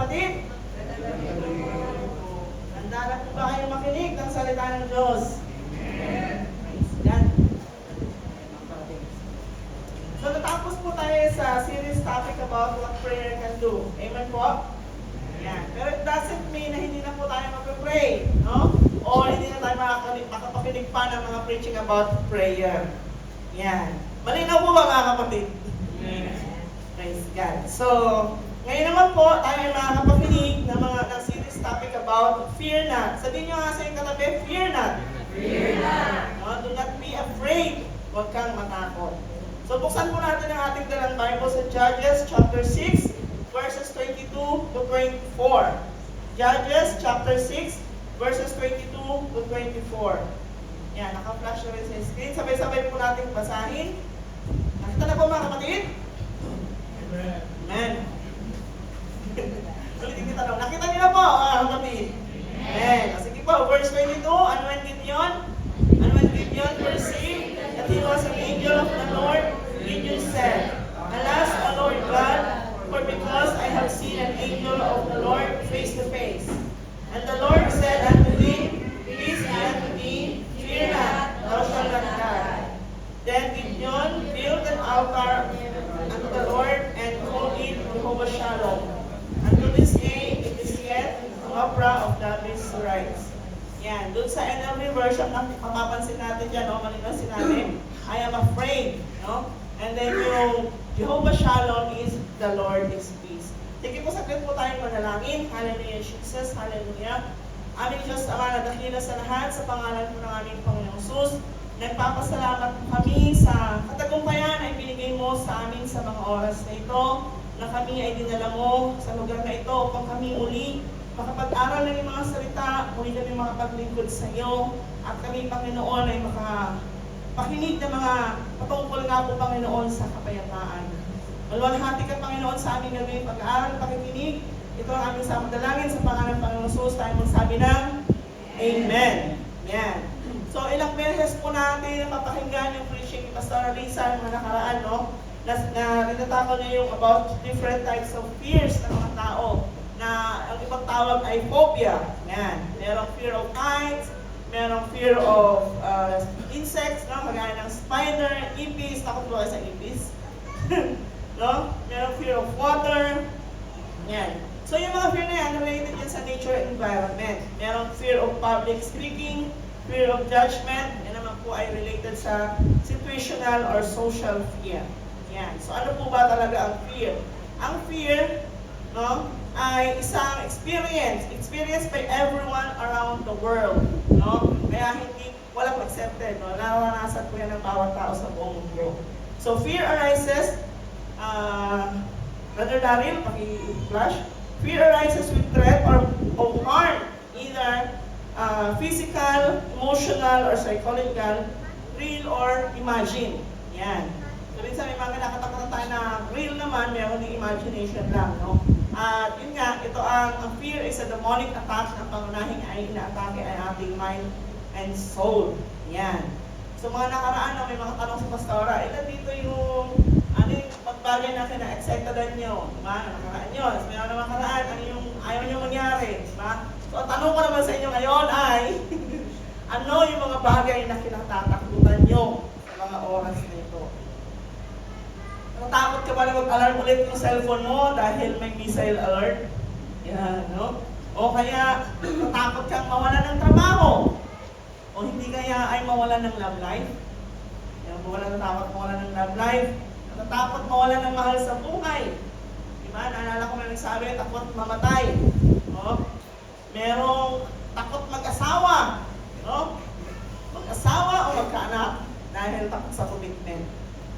kapatid? Handa na po ba kayo makinig ng salita ng Diyos? Yan. So natapos po tayo sa series topic about what prayer can do. Amen po? Yan. Pero it doesn't mean na hindi na po tayo mag-pray, no? O hindi na tayo makapakinig pa ng mga preaching about prayer. Yan. Malinaw po ba mga kapatid? Yes. Praise God. So, ngayon naman po, tayo ay makakapakinig ng series topic about fear not. Sabihin nyo nga sa inyong katabi, fear not. Fear not. No? Do not be afraid. Huwag kang matakot. So, buksan po natin ang ating dalang Bible sa Judges chapter 6, verses 22 to 24. Judges chapter 6, verses 22 to 24. Yan, naka-flash na rin sa screen. Sabay-sabay po natin basahin. Nakita na po mga kapatid? Amen. Amen. Ulitin kita daw. Nakita niyo na po, mga kapatid? Amen. Sige po, verse 22. Ano ang Gideon? Ano ang Gideon perceived that he was an angel of the Lord? Gideon said, Alas, O Lord God, for because I have seen an angel of the Lord face to face. And the Lord said unto him, Peace be unto thee, fear not, thou shalt not die. Then Gideon built an altar unto the Lord and called it Jehovah Shalom. Unto this day it is yet an opera of David's rights. Yan, doon sa NLV version, mapapansin natin dyan, no? Malinaw sinabi, I am afraid, no? And then yung Jehovah Shalom is the Lord is peace. Sige po, saglit po tayong manalangin. Hallelujah, Jesus. Hallelujah. Aming Diyos, Ama, na dakila sa lahat, sa pangalan po ng aming Panginoong Jesus. Nagpapasalamat po kami sa katagumpayan na ibinigay mo sa amin sa mga oras na ito, na kami ay dinala mo sa lugar na ito upang kami uli makapag-aral ng mga salita, muli kami makapaglingkod sa iyo, at kami, Panginoon, ay makapakinig ng mga patungkol nga po, Panginoon, sa kapayapaan. Maluwalhati ka, Panginoon, sa aming gagawin pag-aaral, pakikinig. Ito ang aming samang dalangin sa pangalan ng Panginoon Jesus. Tayo magsabi ng Amen. Yan. So, ilang beses po natin napapakinggan yung preaching ni Pastor Alisa ng mga nakaraan, no? Na rinatako niya yung about different types of fears ng mga tao. Na ang ibang tawag ay phobia. Yan. Merong fear of heights, merong fear of insects, no? Kagaya ng spider, ipis. Takot ba kayo sa ipis? No? Merong fear of water. Yan. So yung mga fear na yan, related yan sa nature and environment. Merong fear of public speaking, fear of judgment, yan naman po ay related sa situational or social fear. Yan. So ano po ba talaga ang fear? Ang fear, no, ay isang experienced by everyone around the world. No? Kaya walang accepted. No? Naranasan po yan ng bawat tao sa buong mundo. So fear arises, Brother Daryl, paki-flash. Fear arises with threat or of harm, either physical, emotional, or psychological, real or imagine. Yan. So, minsan may mga nakatakutan tayo na real naman, meron ng imagination lang, no? At yun nga, ito ang fear is a demonic attack na pangunahing ay inaatake ay ating mind and soul. Yan. So, mga nakaraan, no, may mga tanong sa Pastora, ilan dito yung ano yung pagbagay natin na excitedan nyo? Diba? Nakaraan nyo. So, may mga nakaraan, ano yung ayaw nyo mangyari? Diba? So, ang tanong ko naman sa inyo ngayon ay, ano yung mga bagay na kinatatakbutan nyo sa mga oras na ito? Natakot ka ba na mag-alarm ulit yung cellphone mo dahil may missile alert? Yan, no? O kaya, natakot kang mawalan ng trabaho? O hindi kaya ay mawalan ng love life? Yan, natakot mawalan ng love life. Natatakot mawalan ng mahal sa buhay. Diba? Naalala ko may nagsabi, takot mamatay. No? Merong takot mag-asawa. No? Mag-asawa o magkaanak dahil takot sa commitment.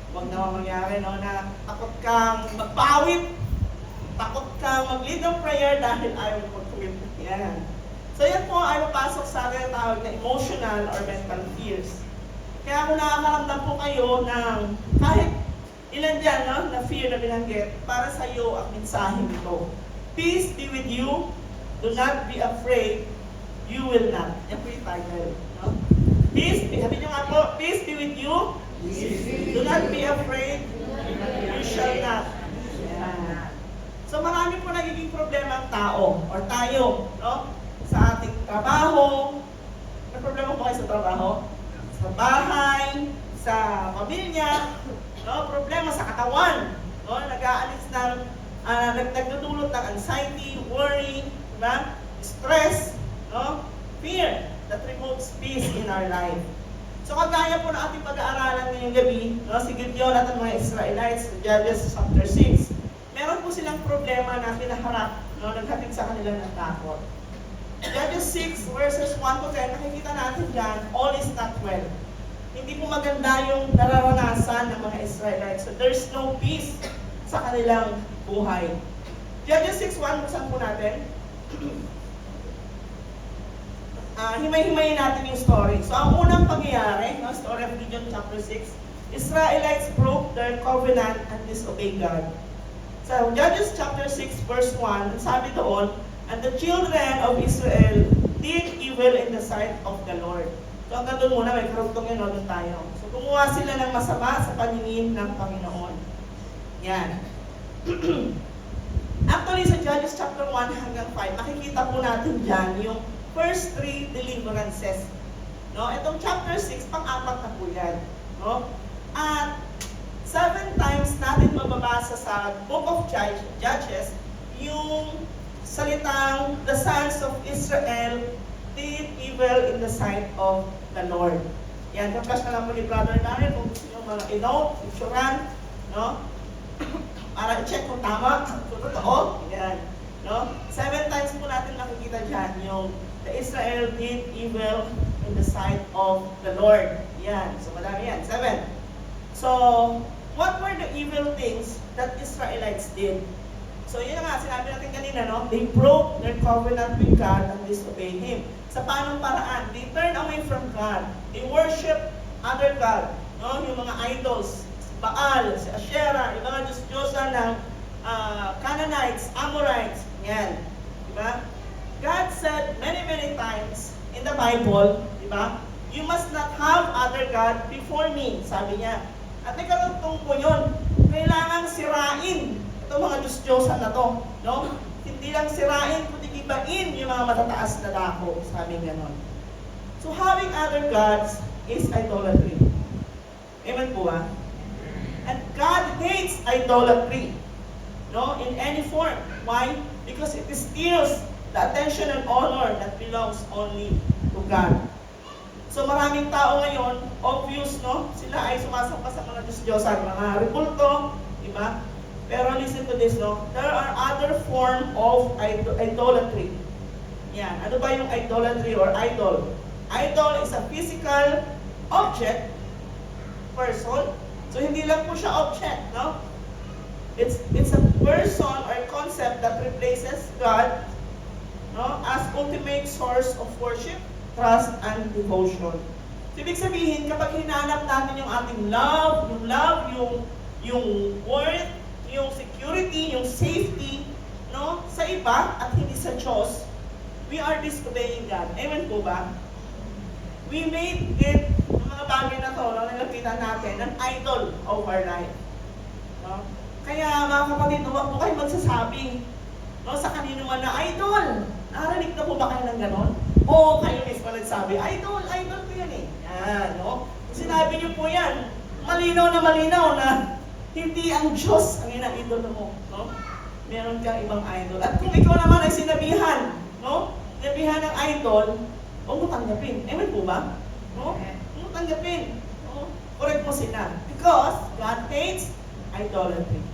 Huwag naman mangyari, no, na takot kang magpawit. Takot kang mag-lead ng prayer dahil ayaw mo mag-commit. Yan. So yan po ay mapasok sa atin tawag na emotional or mental fears. Kaya kung nakakaramdam po kayo ng kahit ilan dyan, no, na fear na binanggit, para sa iyo ang mensahe nito. Peace be with you. Do not be afraid. You will not. Yan po yung title. No? Peace, sabi nyo nga po, peace be with you. Do not be afraid. You shall not. Yeah. So marami po nagiging problema ang tao or tayo, no? Sa ating trabaho. May problema po kayo sa trabaho? Sa bahay, sa pamilya, no? Problema sa katawan, no? Nag-aalis ng, nagdudulot ng anxiety, worry, diba? Stress, no? Fear that removes peace in our life. So kagaya po na ating pag-aaralan ngayong gabi, no? Si Gideon at ang mga Israelites, Judges chapter 6, meron po silang problema na kinaharap, no? Naghatid sa kanila ng takot. Judges 6 verses 1 to 10, nakikita natin dyan, all is not well. Hindi po maganda yung nararanasan ng mga Israelites. So there's no peace sa kanilang buhay. Judges 6:1, buksan po natin. Himay-himayin natin yung story. So ang unang pangyayari, no, story of Gideon chapter 6, Israelites broke their covenant and disobeyed God. So Judges chapter 6 verse 1, sabi doon, and the children of Israel did evil in the sight of the Lord. So hanggang doon muna, may karugtong yun, doon tayo. So gumawa sila ng masama sa paningin ng Panginoon. Yan. Actually, sa Judges chapter 1 hanggang 5, makikita po natin dyan yung first 3 deliverances. No? Itong chapter 6, pang-apat na po yan. No? At 7 times natin mababasa sa Book of Judges yung salitang the sons of Israel did evil in the sight of the Lord. Yan, kapag na lang po ni Brother Daniel kung gusto nyo mga i-note, picturean, no? Para i-check kung tama, kung totoo. Yan. No? 7 times po natin makikita dyan yung the Israel did evil in the sight of the Lord. Yan. So, madami yan. 7. So, what were the evil things that Israelites did? So, yun nga, sinabi natin kanina, no? They broke their covenant with God and disobeyed Him. Sa paanong paraan? They turned away from God. They worship other God. No? Yung mga idols, Baal, si Asherah, yung mga Diyos-Diyosan ng Canaanites, Amorites. Yan. Diba? God said many times in the Bible, diba? You must not have other God before me, sabi niya. At may karugtong po yun. Kailangan sirain itong mga Diyos-Diyosan na to. No? Hindi lang sirain, kundi ibain yung mga matataas na dako, sabi ganon. So having other gods is idolatry. Amen po ba? And God hates idolatry. No? In any form. Why? Because it steals the attention and honor that belongs only to God. So maraming tao ngayon, obvious, no? Sila ay sumasamba sa mga Diyos-Diyosan, mga repulto, di ba? Pero listen to this, no? There are other form of idolatry. Yan. Ano ba yung idolatry or idol? Idol is a physical object, person. So hindi lang po siya object, no? It's a person or a concept that replaces God, no, as ultimate source of worship, trust, and devotion. So, ibig sabihin, kapag hinanap natin yung ating love, yung worth, yung security, yung safety, no, sa iba at hindi sa Diyos, we are disobeying God. Amen po ba? We made it, yung mga bagay na to, no, nalapitan natin, an idol of our life. No? Kaya mga kapatid, huwag po kayo magsasabi, no, sa kanino man na idol. Narinig na po ba kayo ng ganon? O kayo mismo nagsabi, idol ko yan eh. Yan, no? Kung sinabi niyo po yan, malinaw na hindi ang Diyos ang ina-idol mo, no? Meron kang ibang idol. At kung ikaw naman ay sinabihan, no? Sinabihan ng idol, huwag mo tanggapin. Amen po ba? No? Huwag mo tanggapin. No? Correct mo sila. Because God hates idolatry.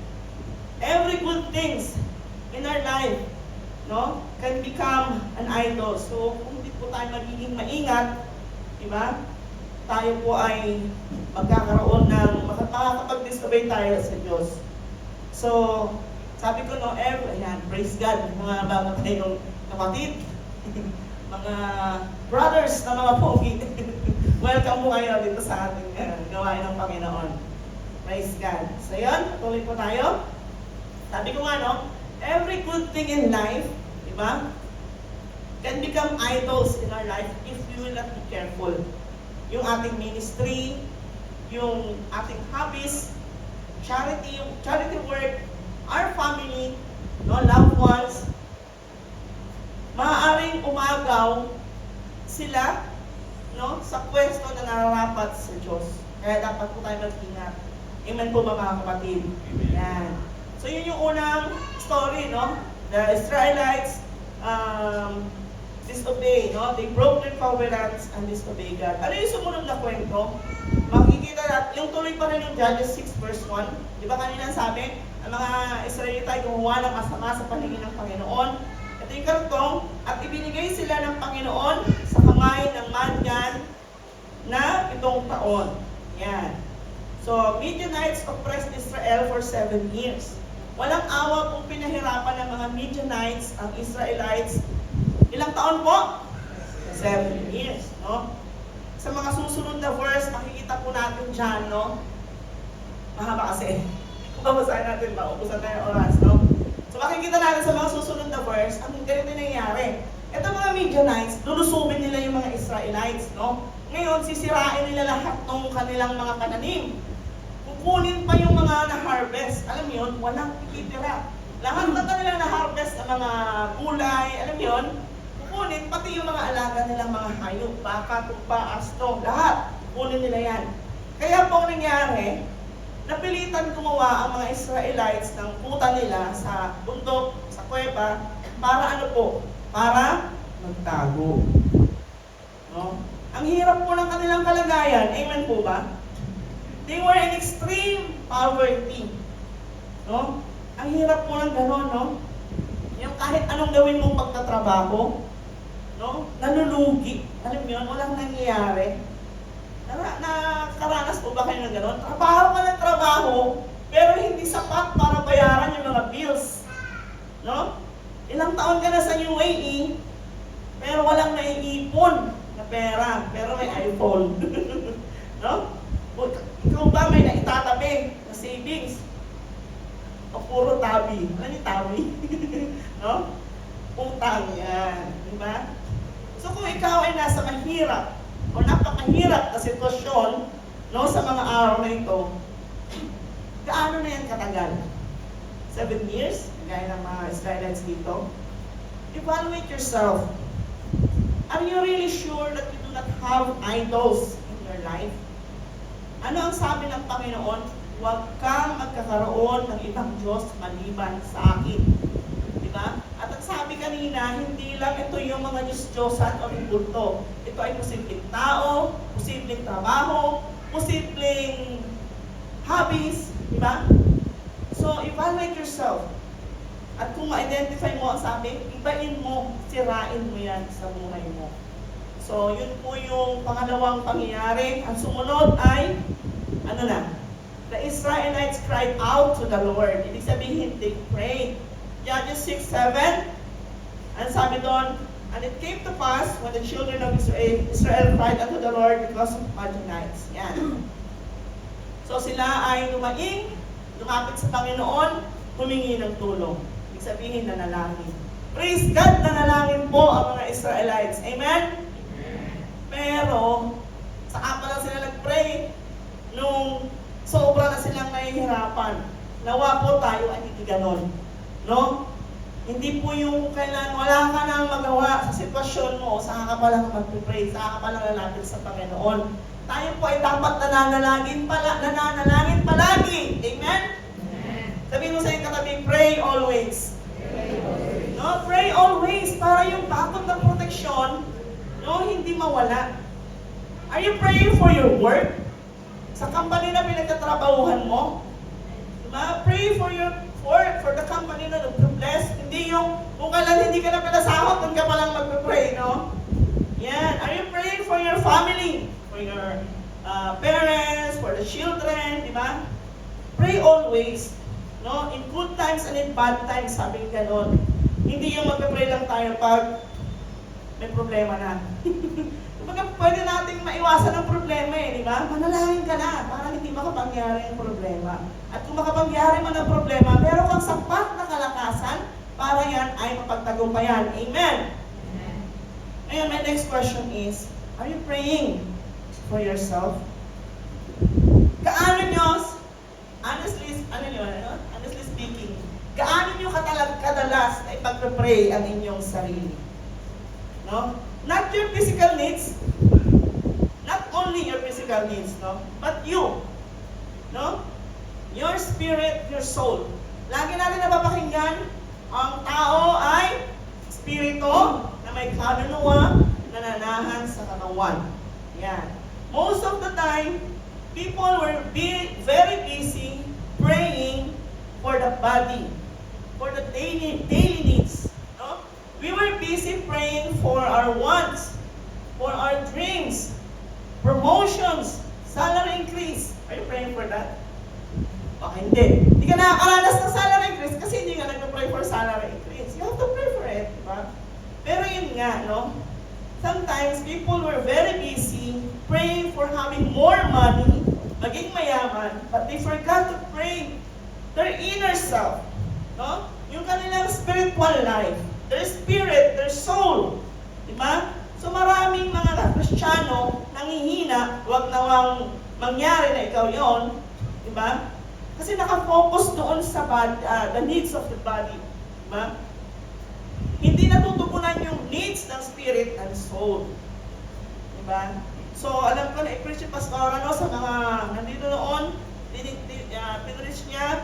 Every good things in our life, no, can become an idol. So, kung hindi po tayo magiging maingat, di ba? Tayo po ay magkakaroon ng makakapag-disobey tayo sa Diyos. So, sabi ko, no, ayan, praise God, mga bago tayong kapatid, mga brothers na mga pogi. Welcome po kayo dito sa ating gawain ng Panginoon. Praise God. So, yun, patuloy po tayo. Sabi ko nga, no, every good thing in life, di ba, can become idols in our life if we will not be careful. Yung ating ministry, yung ating hobbies, charity work, our family, no, loved ones, maaaring umagaw sila, no, sa pwesto na nararapat sa Diyos. Kaya dapat po tayo mag-ingat. Amen po ba mga kapatid? Yan. So yun yung unang story, no? The Israelites disobey, no? They broke their covenants and disobey God. Ano yung sumunod na kwento? Makikita natin, yung tuloy pa rin yung Judges 6 verse 1. Di ba kanina sabi, ang mga Israelite ay gumawa ng masama sa paningin ng Panginoon. Ito yung kartong, at ibinigay sila ng Panginoon sa kamay ng Madian na 7 taon. Yan. So, Midianites oppressed Israel for 7 years. Walang awa kung pinahirapan ng mga Midianites ang Israelites. Ilang taon po? 7 years, no? Sa mga susunod na verse, makikita po natin dyan, no? Mahaba kasi. Babasahin natin ba? Ubusan tayo ng oras, no? So makikita natin sa mga susunod na verse, ang ganito nangyayari. Ito mga Midianites, lulusubin nila yung mga Israelites, no? Ngayon, sisirain nila lahat ng kanilang mga pananim. Kukunin pa yung mga na-harvest. Alam mo yun, walang ikitira. Lahat na kanilang na-harvest ng mga gulay, alam mo yun, kukunin pati yung mga alaga nilang mga hayop, baka, tupa, asto, lahat. Kukunin nila yan. Kaya po ang nangyari, napilitan gumawa ang mga Israelites ng puta nila sa bundok, sa kuweba, para ano po? Para magtago. No? Ang hirap po ng kanilang kalagayan, amen po ba? They were in extreme poverty. No? Ang hirap po ng gano'n, no? Yung kahit anong gawin mong pagtatrabaho, no? Nalulugi. Alam mo yun, walang nangyayari. Nakaranas po ba kayo ng gano'n? Trabaho ka ng trabaho, pero hindi sapat para bayaran yung mga bills. No? Ilang taon ka na sa UAE, pero walang naiipon na pera, pero may iPhone. No? Ikaw ba may naitatabi na savings? O puro tabi? Ano yung tabi? No? Utang yan. Diba? So kung ikaw ay nasa mahirap o napakahirap na sitwasyon, no, sa mga araw na ito, gaano na yan katagal? 7 years? Gaya ng mga Israelites dito. Evaluate yourself. Are you really sure that you do not have idols in your life? Ano ang sabi ng Panginoon? Huwag kang magkakaroon ng ibang Diyos maliban sa akin. Diba? At ang sabi kanina, hindi lang ito yung mga Diyos-Diyosan o kulto. Ito ay posibleng tao, posibleng trabaho, posibleng hobbies. Diba? So, evaluate yourself. At kung ma-identify mo ang sabi, ibain mo, sirain mo yan sa buhay mo. So, yun po yung pangalawang pangyayari. Ang sumunod ay, ano na? The Israelites cried out to the Lord. Ibig sabihin, they prayed. Judges 6:7. And sabi doon, and it came to pass when the children of Israel cried unto the Lord because of Midianites. Yan. So sila ay lumapit sa Panginoon, humingi ng tulong. Ibig sabihin, nanalangin. Praise God, nanalangin po ang mga Israelites. Amen? Pero, saan pa lang sila nag-pray nung sobra na silang nahihirapan. Nawa po tayo ay hindi ganon. No? Hindi po yung kailan wala ka nang magawa sa sitwasyon mo, saan ka pa lang mag-pray, saan ka pa lang lalapit sa Panginoon. Tayo po ay dapat nananalangin palagi. Amen? Sabihin mo sa iyong katabi, pray always. No? Pray always para yung bakod ng proteksyon, no, hindi mawala. Are you praying for your work? Sa company na pinagtatrabahuhan mo? Diba? Pray for your work, for the company na nag-bless. Hindi yung, kung kailan hindi ka na pinasahot, doon ka palang mag-pray, no? Yan. Are you praying for your family? For your parents, for the children, diba? Pray always. No? In good times and in bad times, sabi nga ganon. Hindi yung mag-pray lang tayo pag may problema na. Kumbaga, pwede nating maiwasan ang problema eh, di ba? Manalangin ka na para hindi makapangyari ang problema. At kung makapangyari man ang problema, meron kang sapat na kalakasan para yan ay mapagtagumpayan. Amen? Ngayon, my next question is, are you praying for yourself? Honestly speaking, gaano nyo kadalas na ipagpe-pray ang inyong sarili? No? Not your physical needs, not only your physical needs, no? But you, no? Your spirit, your soul. Lagi natin napapakinggan, ang tao ay spirito na may kaluluwa na nanahan sa katawan. Yan. Most of the time, people were very busy praying for the body, for the daily needs. No? We were busy praying for our wants, for our dreams, promotions, salary increase. Are you praying for that? Okay, hindi. Hindi ka nakakaranas ng salary increase kasi hindi ka nagpa-pray for salary increase. You have to pray for it, diba? Pero yun nga, no? Sometimes people were very busy praying for having more money, maging mayaman, but they forgot to pray their inner self, no? Yung kanilang spiritual life, their spirit, their soul, diba? So maraming mga Kristiyano nangihina, wag nawang mangyari na ikaw yon, diba? Kasi nakafocus doon sa the needs of the body. Diba? Hindi natutugunan yung needs ng spirit and soul. Diba? So, alam ko na i-preach yung pastor, sa mga nandito noon, pinreach niya,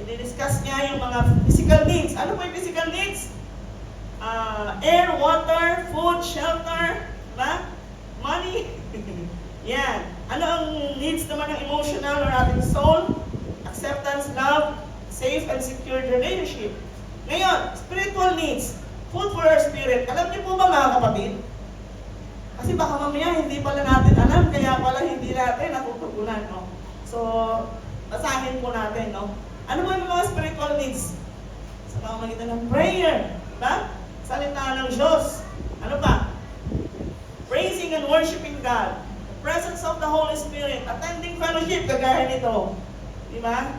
i-discuss niya yung mga physical needs. Ano po yung physical needs? Air, water, food, shelter, diba? Money. Yan. Ano ang needs naman ng emotional or ating soul? Acceptance, love, safe and secure relationship. Ngayon, spiritual needs, food for our spirit. Alam niyo po ba mga kapatid? Kasi baka mamaya hindi pala natin alam, kaya pala hindi natin natutugunan, no? So, basahin po natin, no? Ano ba yung mga spiritual needs? Sa pamamagitan ng prayer, diba? Salita ng Diyos. Ano pa? Praising and worshiping God. The presence of the Holy Spirit. Attending fellowship, kagaya nito. Diba?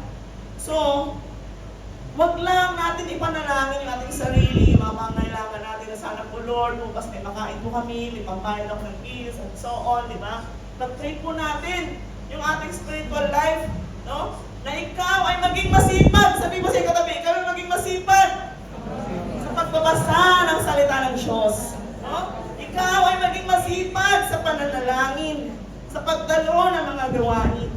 So, wag lang natin ipanalangin yung ating sarili, yung mga pangailangan natin na sana po, Lord, bukas may makain po kami, may pambayad ako ng bills, and so on, diba? Pag-pray po natin yung ating spiritual life, no? Na ikaw ay maging masipag. Sabi mo sa katabi, ikaw ay maging masipag sa pagbabasa ng salita ng Diyos. No? Ikaw ay maging masipag sa pananalangin, sa pagdalo ng mga gawain.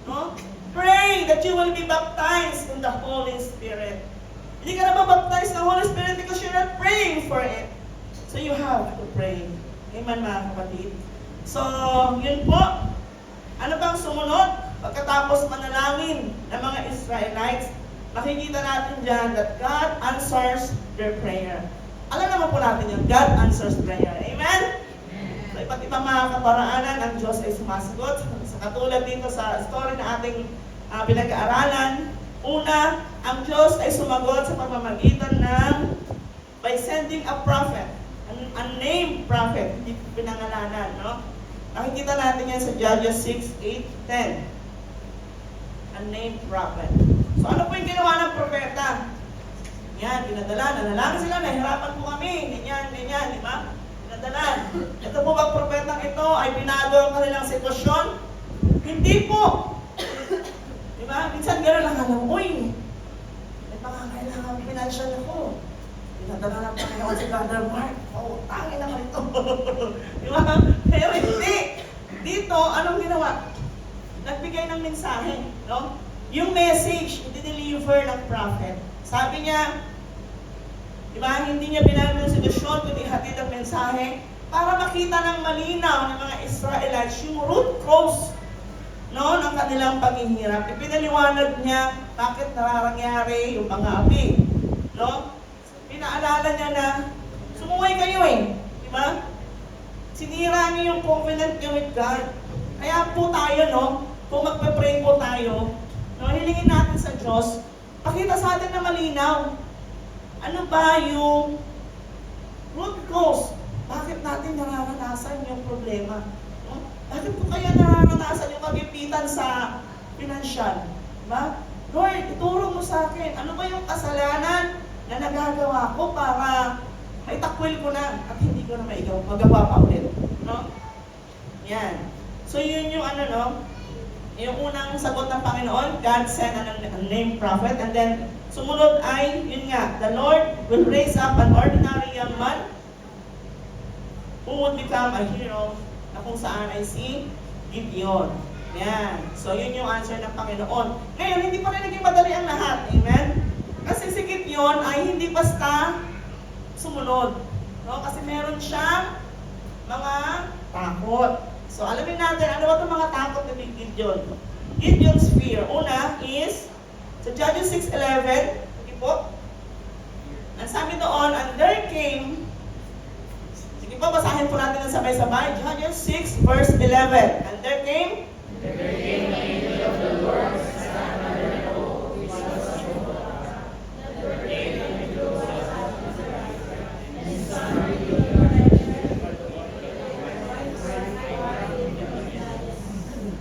No? Pray that you will be baptized in the Holy Spirit. Hindi ka na mabaptize ng Holy Spirit because you're not praying for it. So you have to pray. Amen, mga kapatid. So, yun po. Ano bang sumunod? Pagkatapos manalangin ng mga Israelites, makikita natin dyan that God answers their prayer. Alam naman po natin yun, God answers prayer. Amen? So, iba't ibang mga kaparaanan, ang Diyos ay sumasagot. Sa katulad dito sa story na ating pinag-aaralan, una, ang Diyos ay sumagot sa pamamagitan ng by sending a prophet, a named prophet, hindi pinangalanan, no? Nakikita natin yan sa Judges 6, 8, 10. A named prophet. So ano po yung ginawa ng propeta? Yan, pinadala, nanalangin sila, nahirapan po kami, ganyan, di ba? Pinadala. Ito po bang propetang ito ay binago ang kanilang sitwasyon? Hindi po. Di ba? Minsan gano'n lang alam, uy, may pangangailangan financial ako. Pinadala ng Panginoon si Brother Mark. Oh, tangin naman ito. Di ba? Pero hindi. Dito, anong ginawa? Nagbigay ng mensahe, no? Yung message, i-deliver ng prophet. Sabi niya, di ba, hindi niya binago ng sitwasyon, kundi hatid ang mensahe para makita ng malinaw ng mga Israelites yung root cause, no, ng kanilang paghihirap. Ipinaliwanag niya bakit nararangyari yung pangapi, no? Pinaalala niya na sumuway kayo di ba? Sinira niyo yung covenant niyo with God. Kaya po tayo, no, kung magpe-pray po tayo, no, hilingin natin sa Diyos, pakita sa atin na malinaw. Ano ba yung root cause? Bakit natin nararanasan yung problema? No? Bakit po kaya nararanasan yung kagipitan sa financial? Diba? Lord, ituro mo sa akin, ano ba yung kasalanan na nagagawa ko para may takwil ko na at hindi ko na magawa pa ulit. No? Yan. So yun yung yung unang sagot ng Panginoon, God sent a named prophet, and then Sumunod ay, yun nga, the Lord will raise up an ordinary young man who would become a hero na kung saan ay si Gideon. Yan. So, yun yung answer ng Panginoon. Ngayon, hindi pa rin naging madali ang lahat. Amen? Kasi si Gideon ay hindi basta sumunod. No? Kasi meron siyang mga takot. So, alamin natin, ano ba itong mga takot ni Gideon? Gideon's fear. Una is, sa Judges 6:11, sige po, ang sabi doon, and there came, sige po, basahin po natin ng sabay-sabay, Judges 6 verse 11, and there came There came an angel of the Lord to stand under an oak which was Jehovah. There came an angel of the Lord, and his son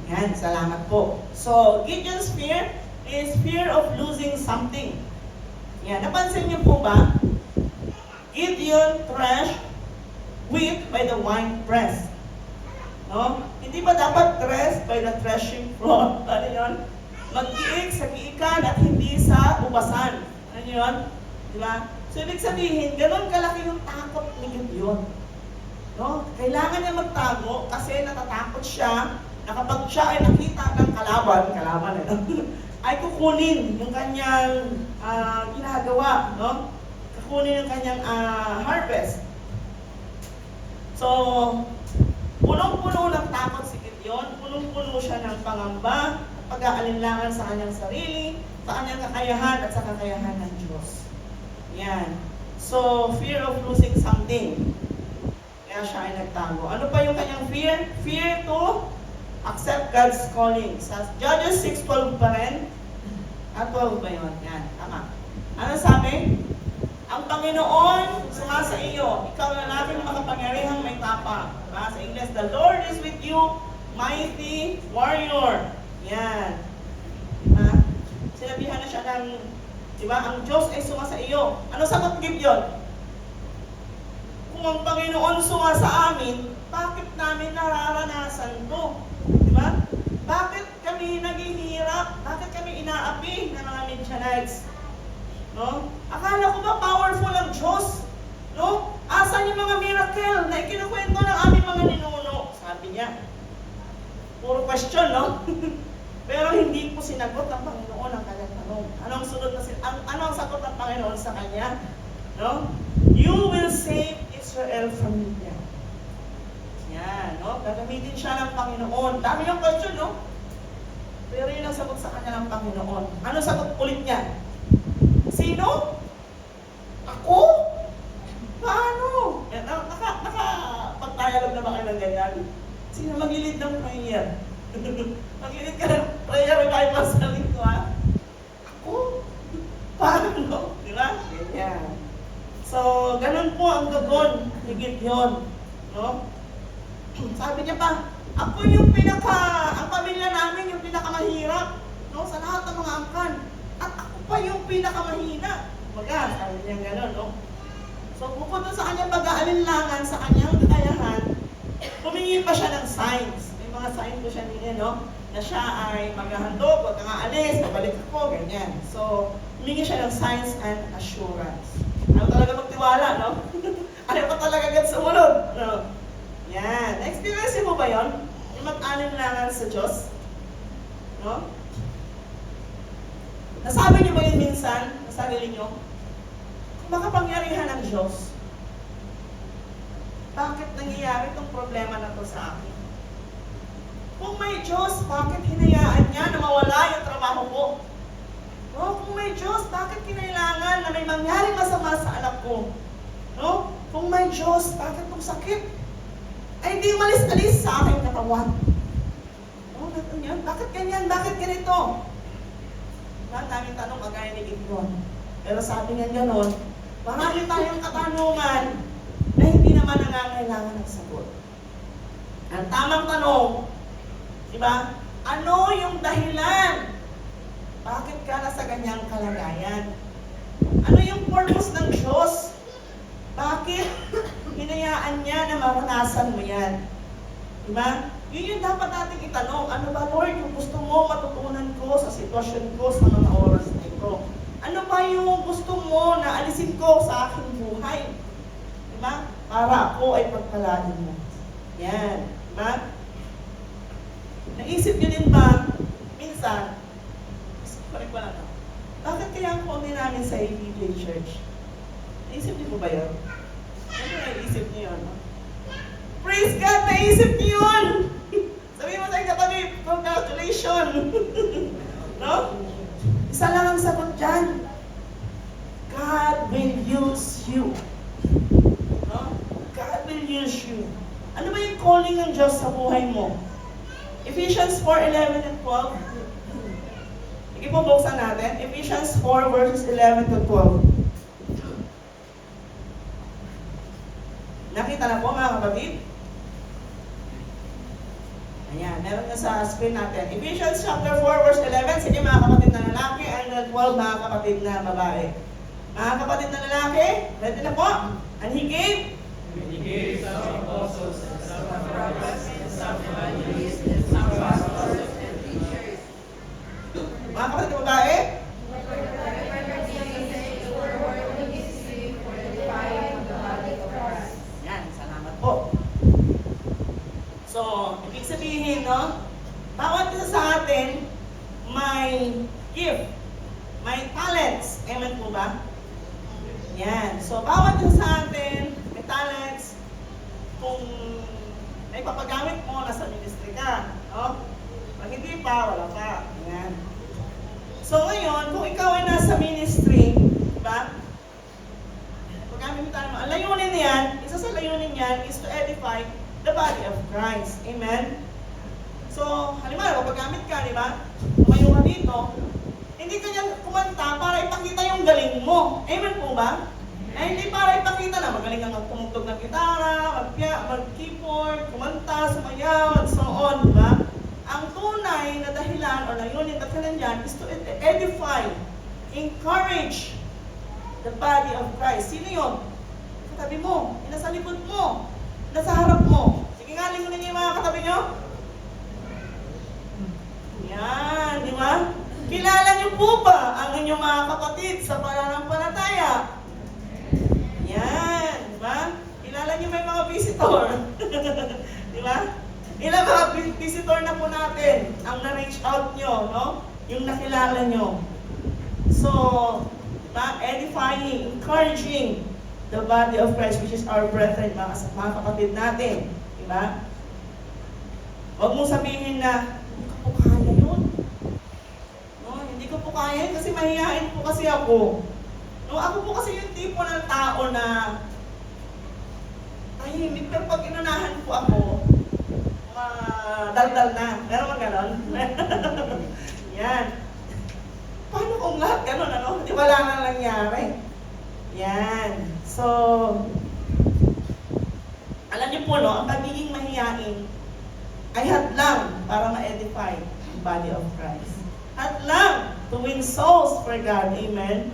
Yan, salamat po. So, Gideon's fear is fear of losing something. Yan, napansin niyo po ba? Gideon threshed wheat by the wine press. No? Hindi ba dapat threshed by the threshing floor? Ano yun? Mag-iik sa giikan at hindi sa ubasan. Ano yun? Diba? So, ibig sabihin, ganun kalaki yung takot ni Gideon. No? Kailangan niya magtago kasi natatakot siya na kapag siya ay nakita ng kalaban ay kukunin yung kanyang ginagawa, no? Kukunin yung kanyang harvest. So, punong-puno ng takot si Gideon, punong-puno siya ng pangamba, pag-aalinlangan sa kanyang sarili, sa kanyang kakayahan at sa kakayahan ng Diyos. Yan. So, fear of losing something. Kaya siya ay nagtago. Ano pa yung kanyang fear? Fear to accept God's calling. Sa Judges 6:12 pa rin. 12 ba yun? Yan, tama. Ano sabi? Ang Panginoon sumasa iyo. Ikaw na natin makapangyarihang may tapa. Sa English, the Lord is with you, mighty warrior. Yan. Sinabihan na siya ng, di ba, ang Diyos ay sumasa iyo. Ano sagot Gideon? Kung ang Panginoon sumasa amin, bakit namin nararanasan to? Diba? Bakit kami naghihirap? Bakit kami inaapi ng mga Midianites? No? Akala ko ba powerful ang Diyos? No? Asan yung mga miracle na ikinukwento ng aming mga ninuno? Sabi niya. Puro question, no? Pero hindi po sinagot ng Panginoon ang kanyang tanong. Anong sunod na anong sagot ng Panginoon sa kanya? No? You will save Israel from Midian. Yan, no? Gagamitin siya ng Panginoon. Dami yung question, no? Pero yun ang sagot sa kanya ng Panginoon. Ano sagot ulit niya? Sino? Ako? Paano? Nakapag-dialogue na ba kayo ng ganyan? Sino mag-lead ng prayer? Mag-lead ka ng prayer, may pa sa lito, ha? Ako? Paano? Di ba? Ganyan. So, ganun po ang gagon ni Gideon, no? Sabi niya pa, ako yung ang pamilya namin yung pinakamahirap, no? Sa lahat ng mga angkan. At ako pa yung pinakamahina. Baga, sabi niya gano'n, no? So, bukod sa kanyang pag-aalinlangan sa kanyang kakayahan, humingi pa siya ng signs. May mga signs po siya niya, no? Na siya ay maghahandog, wag kang aalis, babalik ako, ganyan. So, humingi siya ng signs and assurance. Ano talaga magtiwala, no? Ano pa talaga agad sumunod, no? Yan. Na-experience mo ba yun? Yung mag-alinlangan sa Diyos? No? Nasabi niyo ba yun minsan sa sarili niyo? Kung makapangyarihan ng Diyos, bakit nangyayari itong problema na to sa akin? Kung may Diyos, bakit hinayaan niya na mawala yung trabaho ko? No? Kung may Diyos, bakit kinailangan na may mangyaring masama sa anak ko? No? Kung may Diyos, bakit itong sakit ay hindi malis-alis sa aking katawan? No? Bakit ganyan? Bakit ganito? Ang daming tanong kagaya ni Gideon. Pero sabi niya gano'n, marami tayong katanungan na hindi naman nangangailangan ng sagot. Ang tamang tanong, di ba? Ano yung dahilan? Bakit ka nasa ganyang kalagayan? Ano yung purpose ng Diyos? Bakit hinayaan niya na maranasan mo yan? Di ba? Yun yung dapat natin itanong. Ano ba, Lord, yung gusto mo matutunan ko sa sitwasyon ko sa mga oras na ito? Ano ba yung gusto mo na alisin ko sa aking buhay? Diba? Para ako ay pagpalain mo. Yan. Diba? Naisip nyo din ba, minsan, correct ko lang, bakit kaya ang konti namin sa ABJ Church? Naisip niyo po ba yun? Ano naisip niyo yun? No? Praise God! Naisip niyo yun! Sabihin mo sa aking katabi, congratulations! No? Isa lang ang sagot dyan. God will use you. No? God will use you. Ano ba yung calling ng Diyos sa buhay mo? Ephesians 4:11 and 12. Sige po, buksan natin. Ephesians 4 verses 11 to 12. Nakita na po mga kapatid? Ayan, meron na sa screen natin. Ephesians chapter 4 verse 11. Sige mga kapatid na lalaki, and 12 mga kapatid na babae. Mga kapatid na lalaki, ready na po? And He gave some apostles, and some prophets, and some evangelists, and some pastors and teachers. Mga kapatid na babae, yan, salamat po. So, ibig sabihin, no? Bawat isa sa atin may gift, may talents. Amen po ba? Yan. So, bawat isa sa atin may talents. Kung may papagamit mo, nasa ministry ka. No? Pag hindi pa, wala pa. Yan. So, ngayon, kung ikaw ay nasa ministry, diba? Pagamit mo tayo mo. Ang layunin niyan, isa sa layunin niyan is to edify the body of Christ. Amen? So, halimbawa, paggamit ka, di ba? Tumayo ka dito, hindi ka niyan kumanta para ipakita yung galing mo. Amen po ba? Eh, hindi para ipakita na magaling kang tumugtog ng gitara, mag-keyboard, kumanta, sumayaw, and so on, di ba? Ang tunay na dahilan o layunin at kailan dyan is to edify, encourage the body of Christ. Sino yun? Katabi mo, yung nasa likod mo, nasa harap mo. Sige nga, lingunin niyo yung mga katabi nyo. Yan, di ba? Kilala niyo po ba ang inyong mga kapatid sa pananampalataya? Yan, di ba? Kilala niyo may mga visitor. Di ba? Ilang mga visitor na po natin ang na-reach out nyo, no? Yung nakilala nyo. So, diba? Edifying, encouraging the body of Christ, which is our brethren, mga kapatid natin. Diba? Huwag mong sabihin na, hindi ko po kaya yun. No, hindi ko po kaya yun kasi mahihain po kasi ako. No, ako po kasi yung tipo ng tao na tahimik, pero pag inunahan po ako, daldal na. Meron ba ganon? Yan. Paano kung lahat ganon, ano? Di wala nang nangyari. Yan. So, alam niyo po, no, ang pagiging mahiyain ay hadlang para ma-edify ang body of Christ. Hadlang to win souls for God. Amen?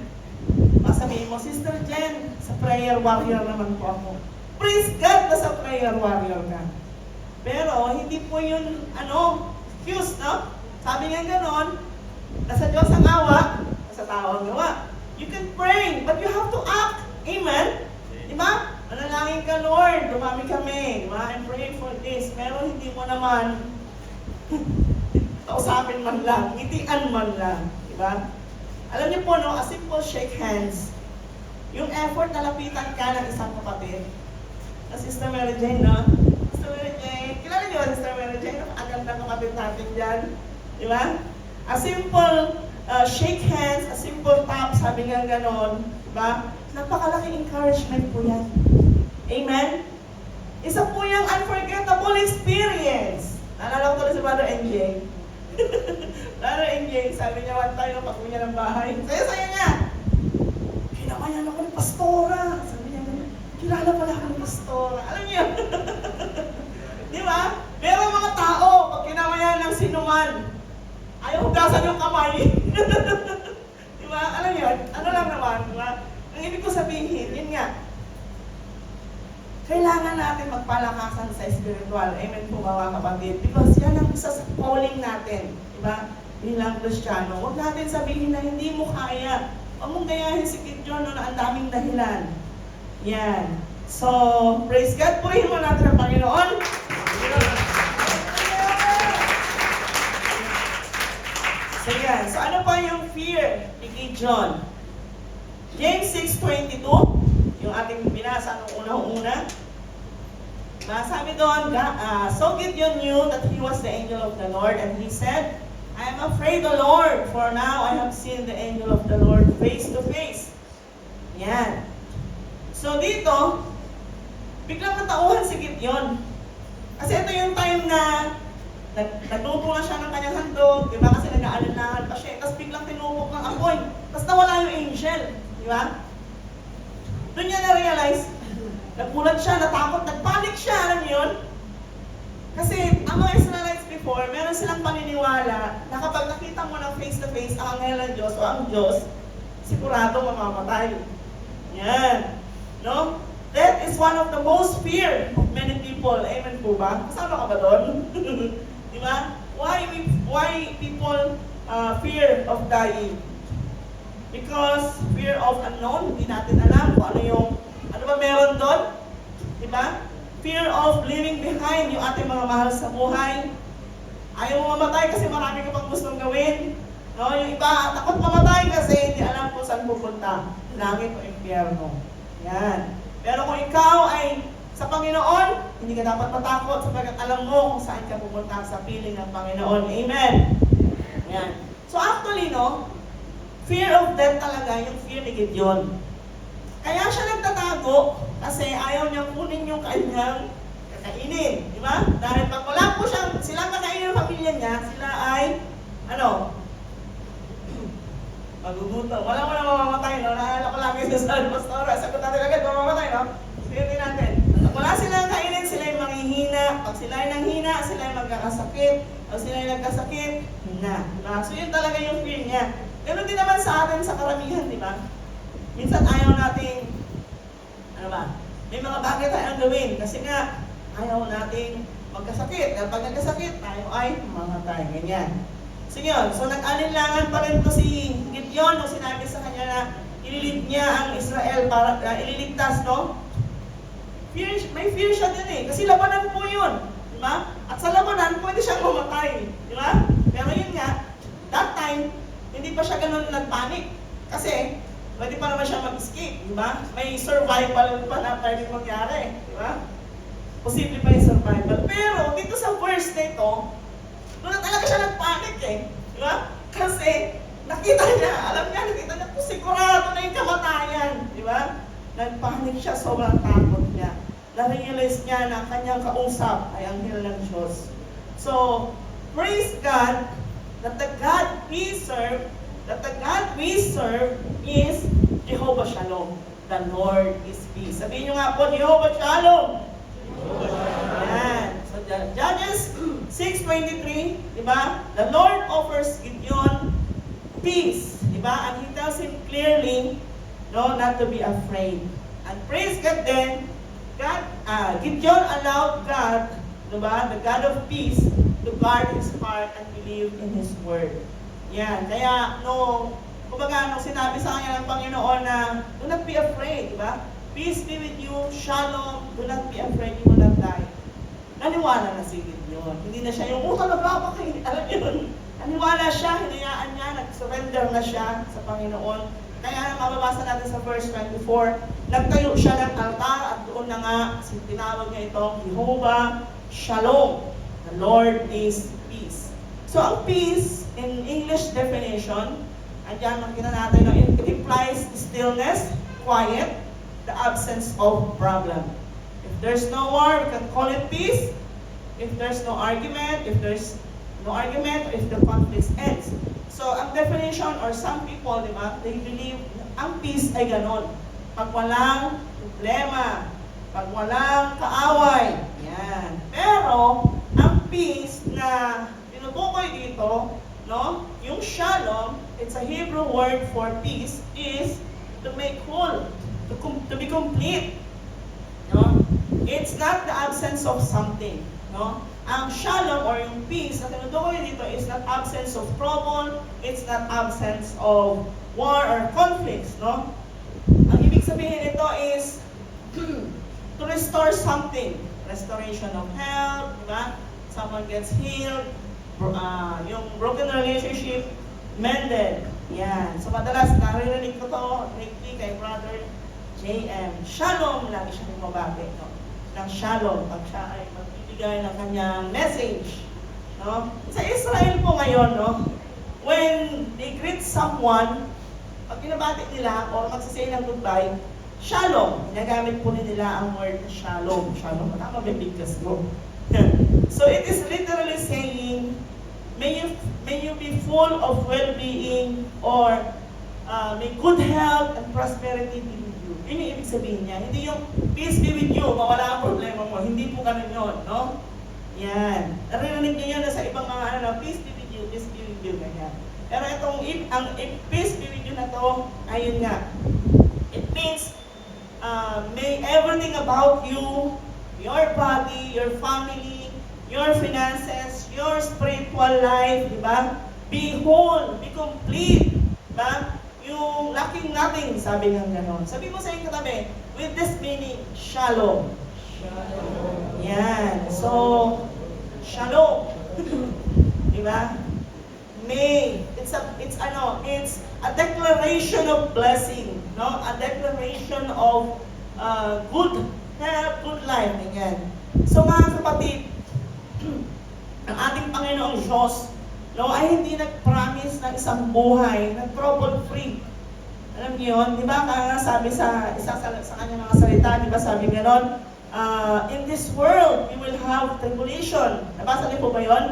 Masabihin mo, Sister Jen, sa prayer warrior naman po ako. Praise God na sa prayer warrior ka. Pero, hindi po yun, excuse, no? Sabi nga ganon, nasa Diyos ang awa, nasa tao ang gawa. You can pray, but you have to act. Amen? Diba? Manalangin ka, Lord, dumami kami. Diba? I'm praying for this. Pero hindi mo naman kausapin man lang, ngitian man lang. Diba? Alam niyo po, no, a simple shake hands. Yung effort na lapitan ka ng isang kapatid. Na Sister Mary Jane, no? Sister Mary Jane, kilala niyo Sister Mary Jane? Ang ganda ng kapatid natin dyan. Di ba? A simple shake hands, a simple tap, sabi nga ganon. Di ba? Napakalaking encouragement po yan. Amen? Isa po yung unforgettable experience. Naalala ko tuloy si Brother NJ. Brother NJ, sabi niya one time, pag niya ng bahay, saya-saya niya. Kinamayan ako ni Pastora. Sabi niya, kilala pala ako ni Pastora. Alam niyo? Di ba? Pero mga tao, pag kinamayan ng sinuman, ayaw hugasan yung kamay. Di ba? Alam niyo, ano lang naman, di ba? Ang ibig ko sabihin, yun nga, kailangan natin magpalakasan sa spiritual. Amen po mga kapatid. Because yan ang isa sa calling natin. Diba? Bilang Kristiyano. Huwag natin sabihin na hindi mo kaya. Huwag mong gayahin si Gideon no, na ang daming dahilan. Yan. So, praise God. Purihin mo natin ang Panginoon. So, yan. So, ano pa yung fear ni Gideon? James 6:22, yung ating binasa nung unang-una. Sabi doon, so Gideon knew that he was the angel of the Lord, and he said, I am afraid the Lord, for now I have seen the angel of the Lord face to face. Yan. So dito, biglang natauhan si Gideon. Kasi ito yung time na nagluto na siya ng kanyang handog, di ba? Kasi nag-aalalahan pa siya. Tapos biglang tinupok ng apoy. Tapos nawala yung angel. Di ba? Doon niya na-realize, nagulat siya, natakot, nagpanik siya, alam niyo yun? Kasi ang mga Israelites before, meron silang paniniwala na kapag nakita mo ng face-to-face ang anghel ng Diyos o ang Diyos, sigurado mamamatay. Yan. No? That is one of the most fear of many people. Amen po ba? Kasama ka ba doon? Di ba? Why people fear of dying? Because fear of unknown, hindi natin alam kung ano ba meron doon? Diba? Fear of leaving behind yung ating mga mahal sa buhay. Ayaw mo mamatay kasi marami ka pang gustong gawin. No? Yung iba, takot mamatay kasi hindi alam kung saan pupunta. Langit o impyerno. Yan. Pero kung ikaw ay sa Panginoon, hindi ka dapat matakot sapagkat alam mo kung saan ka pupunta sa piling ng Panginoon. Amen. Yan. So actually, no, fear of death talaga yung fear ni Gideon. Kaya siya nagtatago kasi ayaw niyang kunin yung kanyang kakainin. Di ba? Dahil pag wala po silang kakainin ng pamilya niya, sila ay, magugutom. Wala mo na mamamatay, no? Naalala ko lagi sa San Pastora. Sagot natin agad, mamamatay, no? Sige natin. Pag wala silang kainin, sila ay manghihina. Pag sila ay nanghina, sila ay magkakasakit. Pag sila ay nagkasakit, hina. Diba? So yun talaga yung fear niya. Ganun din naman sa atin sa karamihan, di ba? Minsan ayaw nating, may mga bagay tayong gawin kasi nga ayaw nating magkasakit. Dahil pag nagkasakit, tayo ay mamatay. Ganyan. So yun, so nag-alinlangan pa rin to si Gideon nung sinabi sa kanya na ililid niya ang Israel para ililigtas, no? May fear siya din eh, kasi labanan po yun. Di ba? At sa labanan, pwede siyang mamatay. Di ba? Pero yun nga, that time, hindi pa siya ganun nagpanik. Kasi, pwede pa naman siya mag-escape, di ba? May survival pa na pwede mangyari, di ba? Posible pa yung survival. Pero, dito sa verse na ito, doon na talaga siya nagpanik eh, di ba? Kasi, nakita niya, sigurado na yung kamatayan, di ba? Nagpanik siya, sobrang takot niya. Na-realize niya na kanyang kausap ay anghel ng Diyos. So, praise God that the God we serve is Jehovah Shalom. The Lord is peace. Sabihin nyo nga po, Jehovah Shalom. Yan. So, Judges 6:23, di ba? The Lord offers Gideon peace, di ba? And He tells him clearly, no, not to be afraid. And praise God then, Gideon allowed God, di ba, the God of peace, to guard his heart and believe in His word. Yan. Kaya, nung sinabi sa kanya ng Panginoon na, do not be afraid, di ba? Peace be with you, shalom, do not be afraid, you will not die. Naniwala na si Gideon. Hindi na siya yung, talaga, alam yun. Naniwala siya, hinayaan niya, nag-surrender na siya sa Panginoon. Kaya mababasa natin sa verse 24, nagtayo siya ng altar at doon na nga, tinawag niya itong Jehovah Shalom. The Lord is peace. So ang peace, in English definition, andyan makita natin, no, it implies stillness, quiet, the absence of problem. If there's no war, we can call it peace. If there's no argument, if the conflict ends. So, ang definition, or some people, di ba, they believe, ang peace ay ganon. Pag walang problema, pag walang kaaway, yan. Pero, ang peace na tinutukoy dito, no, yung shalom, it's a Hebrew word for peace, is to make whole, to be complete. No? It's not the absence of something. No? Ang shalom or yung peace na tinutukoy dito is not absence of trouble, it's not absence of war or conflicts, no? Ang ibig sabihin nito is to restore something. Restoration of health, di ba? Someone gets healed, yung broken relationship, mended. Yan. So madalas, naririnig ko to, lately kay Brother JM. Shalom, lagi siya bumabati, no? Ng shalom, pag siya ay magbibigay ng kanyang message. No? Sa Israel po ngayon, no? When they greet someone, pag binabati nila or magsasay ng goodbye, shalom. Ginagamit po nila ang word na shalom. Shalom, tama ba bigkas ko? So it is literally saying, may you be full of well-being or may good health and prosperity be with you. Yun yung ibig sabihin niya. Hindi yung peace be with you, mawala ang problema mo. Hindi po ganun yun, no? Yan. Narinig niyo yun na sa ibang mga peace be with you, ganyan. Pero itong ang peace be with you na to, ayun nga. It means, may everything about you, your body, your family, your finances, your spiritual life, di ba? Be whole, be complete, di ba? Yung lacking nothing, sabi nga gano'n. Sabi mo sa iyong katabi, with this meaning, shalom. Yan. So, shalom. Di ba? May, it's a declaration of blessing, no? A declaration of good health, good life. Again. So mga kapatid, ang ating Panginoong Diyos, no, ay hindi nag-promise ng isang buhay na trouble-free. Alam niyo yun, di ba? Kaya sabi sa kanyang mga salita, di ba sabi gano'n, in this world, we will have tribulation. Nabasa niyo po ba yun?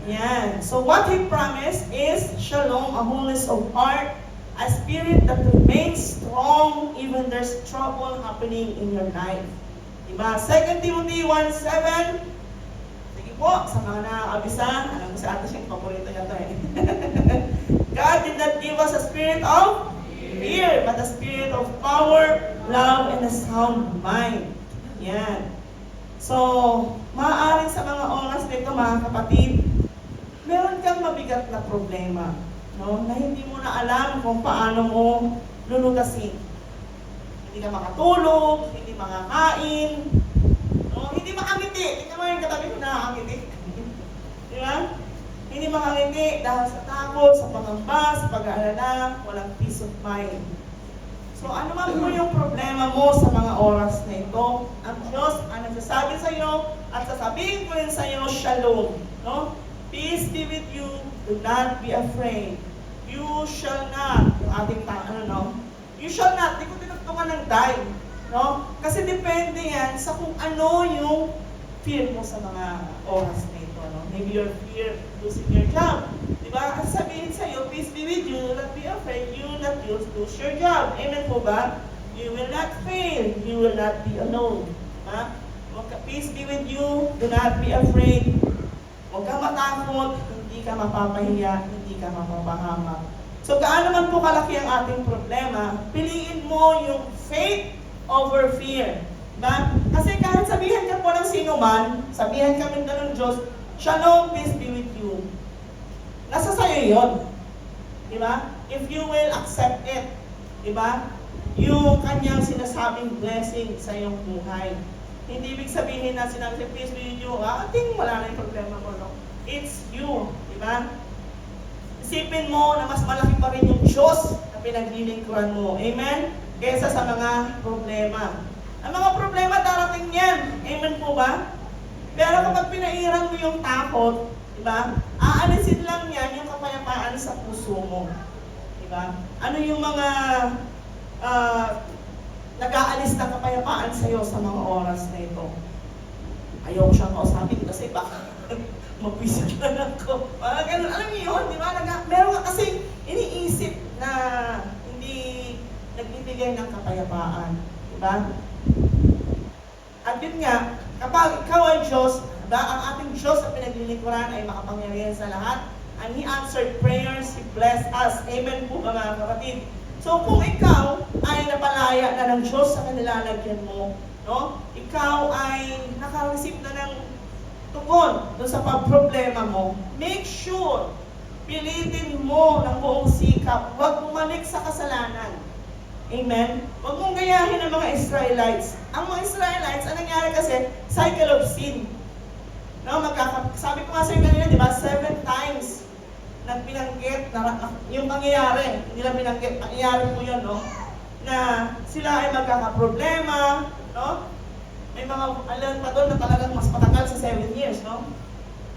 Yan. So what He promised is shalom, a wholeness of heart, a spirit that remains strong even there's trouble happening in your life. Diba? 2 Timothy 1:7. Sige po, sa mga nakakabisa, alam mo sa atin siyang paborito niya to eh. God did not give us a spirit of fear, but a spirit of power, love, and a sound mind. Yan. So, maaaring sa mga oras nito, mga kapatid, meron kang mabigat na problema, no? Na hindi mo na alam kung paano mo lulutasin. Hindi ka makatulog, hindi makakain, no? Hindi makangiti. Tingnan mo yung katabi mo nakakangiti. Di ba? Hindi makangiti dahil sa takot, sa pangamba, sa pag-aalala, walang peace of mind. So ano man po yung problema mo sa mga oras na ito, ang Diyos ang nagsasabi sa iyo at sasabihin ko rin sa iyo, shalom, no? Peace be with you, do not be afraid. You shall not, yung ating you shall not, di ko tinugtungan ng die, no? Kasi depende yan sa kung ano yung fear mo sa mga oras na ito, no? Maybe your fear losing your job, di ba? Kasi sabihin sa'yo, peace be with you, do not be afraid, you will not lose your job. Amen po ba? You will not fail, you will not be alone. Diba? Peace be with you, do not be afraid. Huwag kang matakot, hindi ka mapapahiya, hindi ka mapapahamak. So gaano man po kalaki ang ating problema, piliin mo yung faith over fear. Diba? Kasi kahit sabihan ka po ng sino man, sabihan kami ng Diyos, shalom, peace be with you. Nasa sayo yun. Diba? If you will accept it. Diba? Yung kanyang sinasabing blessing sa iyong buhay. Hindi ibig sabihin na sinabi sa peace be with you, ating wala na yung problema mo, no? It's you, di ba? Isipin mo na mas malaki pa rin yung Diyos na pinaglilingkuran mo. Amen? Kesa sa mga problema. Ang mga problema darating yan. Amen po ba? Pero kapag pinairan mo yung takot, di ba? Aalisin lang yan yung kapayapaan sa puso mo. Di ba? Ano yung mga nag-aalis na kapayapaan sa iyo sa mga oras na ito? Ayoko siyang kausapin kasi baka mag-visit ka lang ko. Ganun, alam niyo yun, di ba? Meron ka kasi iniisip na hindi nagbibigay ng kapayapaan. Di ba? At yun nga, kapag ikaw ay Diyos, ang ating Diyos na pinaglilingkuran ay makapangyarihan sa lahat, and He answered prayers, He blessed us. Amen po mga kapatid. So kung ikaw ay napalaya na ng Diyos sa kanilalagyan mo, no? Ikaw ay naka-receive na ng tugon doon sa problema mo, make sure pilitin mo ng buong sikap. Huwag bumalik sa kasalanan. Amen? Huwag mong gayahin ang mga Israelites. Ang mga Israelites, ang nangyari kasi, cycle of sin. No, sabi ko nga sa'yo kanina, di ba, 7 times binanggit na yung pangyayari. Hindi lang binanggit, pangyayari po yun, no? Na sila ay magkakaproblema, no? May mga alam pa doon na talagang mas matagal sa 7 years, no?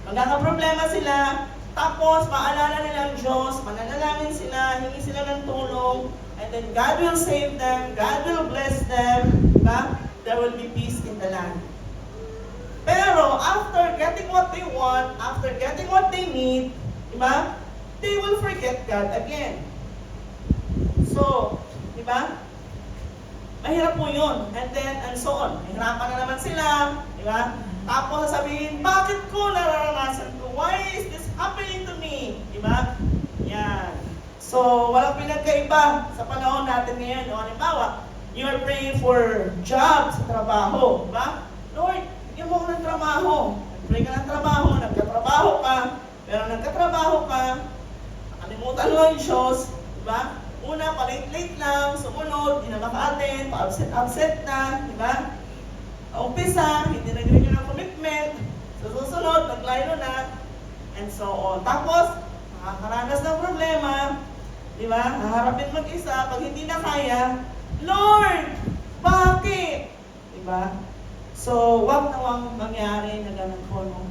Magkakaproblema sila, tapos maalala nila ang Diyos, mananalangin sila, hingi sila ng tulong, and then God will save them, God will bless them, diba? There will be peace in the land. Pero after getting what they want, after getting what they need, diba? They will forget God again. So, diba? Mahirap po yun. And then, and so on. Mahirapan na naman sila. Diba? Tapos sasabihin, bakit ko nararanasan ko? Why is this happening to me? Diba? Yan. So, walang pinagkaiba sa panahon natin ngayon. O, halimbawa, you are praying for job sa trabaho. Diba? Lord, bigyan mo ko ng trabaho. Nag-pray ka ng trabaho, nagkatrabaho ka. Pero nagkatrabaho ka, nakalimutan mo ang Diyos. Diba? Una, palate-late lang, sumunod, hindi na maka-attend, pa-absent na, di ba? Umpisa, hindi nag-renew ng commitment, sa susunod, nag-lino na, and so on. Tapos, makakaranas ng problema, di ba? Haharapin mag-isa, pag hindi na kaya, Lord, bakit? Di ba? So, wag na wag mangyari na ganun po, no?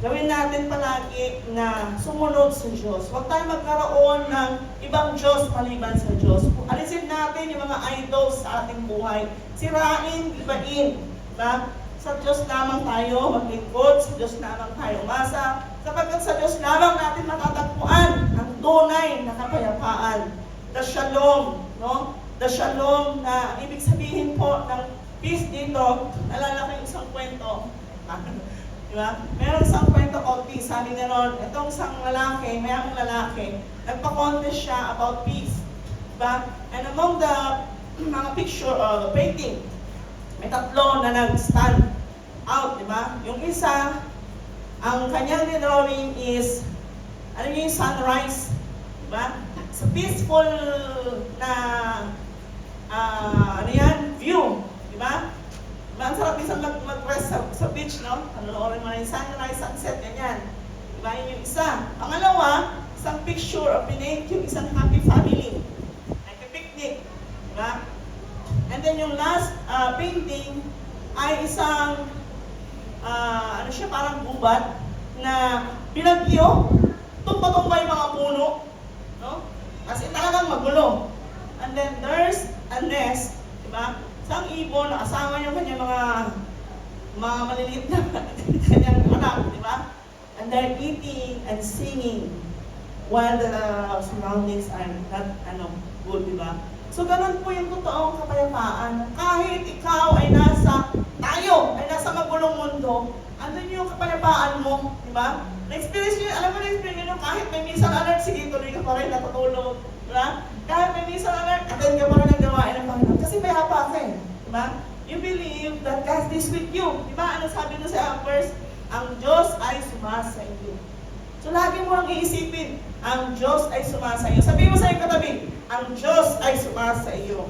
Gawin natin palagi na sumunod sa Diyos. Huwag tayo magkaroon ng ibang Diyos maliban sa Diyos. Alisin natin yung mga idols sa ating buhay. Sirain, ibain. Diba? Sa Diyos lamang tayo maglingkod, sa Diyos lamang tayo umasa, sapagkat sa Diyos lamang natin matatagpuan ang tunay na kapayapaan. The shalom, no? The shalom na ibig sabihin po ng peace dito, nalala ko yung isang kwento. Diba? Meron isang kwento called peace. Sabi na ron, itong isang lalaki, mayamang lalaki, nagpa-contest siya about peace. Diba? And among the mga picture, painting, may tatlo na nag-stand out, diba? Yung isa, ang kanyang drawing is, ano yung sunrise, diba? Sa peaceful na, ano yan, view, diba? Ang sarap isang mag-rest sa beach, no? Panoorin mo na yung sunrise, sunset, ganyan. Diba? Yun yung isa. Pangalawa, isang picture of pinake yung isang happy family. Like a picnic. Diba? And then yung last painting ay isang, ano siya, parang gubat na binagyo, tumba-tumba yung mga puno. No? Kasi talagang magulo. And then there's a nest. Diba? Isang ibon, nakasama yung kanyang mga maliliit na kanyang anak, di ba? And they're eating and singing while the surroundings are not good, di ba? So, ganun po yung totoong kapayapaan. Kahit ikaw ay tayo ay nasa magulong mundo, andun yung kapayapaan mo, di ba? Na-experience nyo, alam mo na-experience nyo, kahit may missile alert, sige, tuloy ka pa rin, natutulog, di ba? Kahit may missile alert, attend ka pa rin ng gawain ng Panginoon. Kasi may hapa ka eh. Diba? You believe that God is with you. Diba? Ano sabi doon sa verse? Ang Diyos ay sumasa iyo. So lagi mo ang iisipin, ang Diyos ay sumasa iyo. Sabihin mo sa iyong katabi, ang Diyos ay sumasa iyo.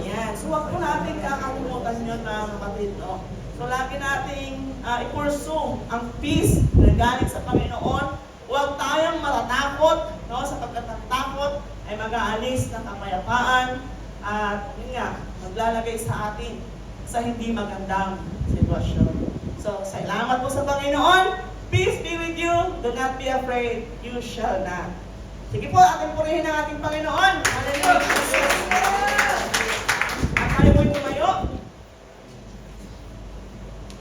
Yan. So huwag po natin kakalimutan yun na kapatid. No? So lagi nating i-pursue ang peace na galing sa Panginoon. Huwag tayong matatakot, no? Sapagkat ang takot ay mag-aalis ng kapayapaan at yun nga, maglalagay sa atin sa hindi magandang sitwasyon. So, salamat po sa Panginoon. Peace be with you. Do not be afraid. You shall not. Sige po, ating purihin ang ating Panginoon. Hallelujah. At tayo po'y tumayo.